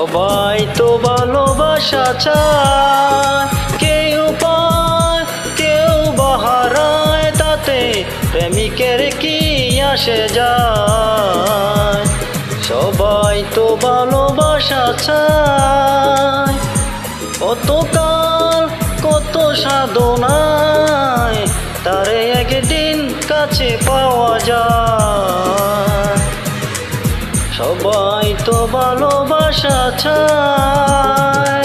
সবাই তো ভালোবাসা চায়, কেউ পায় কেউ বা হারায়, তাতে প্রেমিকের কি আসে যায়। সবাই তো ভালোবাসা চায়, কতকাল কত সাধনায় তারে একদিন কাছে পাওয়া যায়। সবাই তো ভালোবাসা চায়।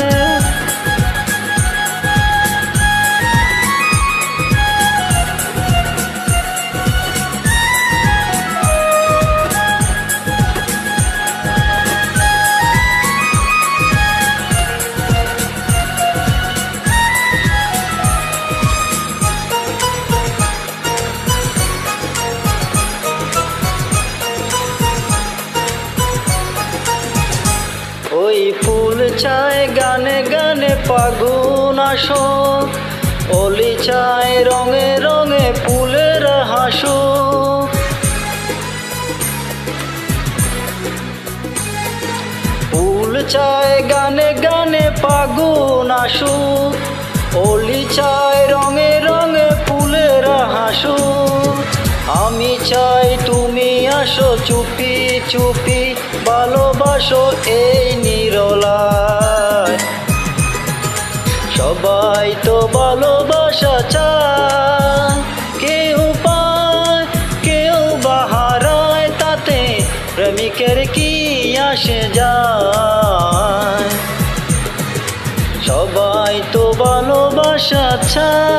ওই ফুল চায় গানে গানে ফাগুন আসুক, অলি চায় রঙে রঙে ফুলের হাসুক। ফুল চায় গানে গানে ফাগুন আসুক, অলি চায় রঙে রঙে ফুলের হাসুক। আমি চাই তুমি আসো চুপি চুপি, ভালোবাসো এই নিরলায়। সবাই তো ভালোবাসা চায়, কেউ পায় কেউ বা হারায়, তাতে প্রেমিকের কি আসে যায়। সবাই তো ভালোবাসা চায়।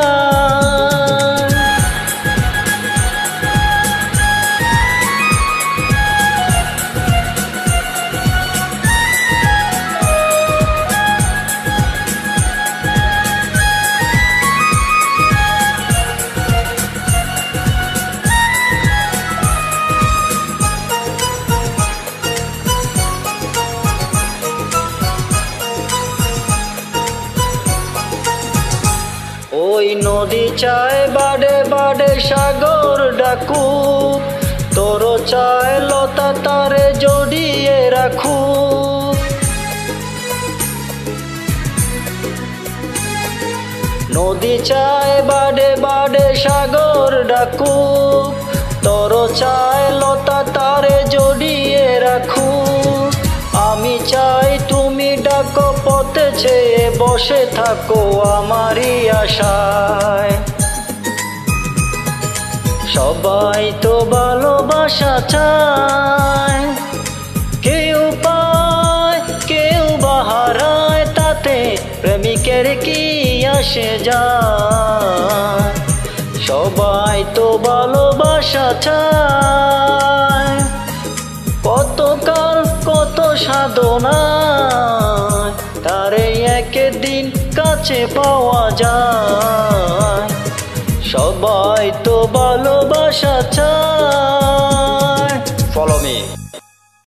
ওই নদী চায় বাডে বাডে সাগর ডাকুক, তোর চায় লতা তারে জড়িয়ে রাখুক। নদী চায় বাডে বাডে সাগর ডাকুক, তোর চায় লতা তারে জড়িয়ে রাখুক। আমি চাই তুমি ডাকো পথে চেয়ে বসে থাকো আমারই আশায়। সবাই তো ভালোবাসা চায়, কেউ পায় কেউ বা হারায়, তাতে প্রেমিকের কি আসে যায়। সবাই তো ভালোবাসা চায়, কতকাল কত সাধনায় তারে একদিন কাছে পাওয়া যায়। সবাই তো ভালোবাসা চায়। Follow me.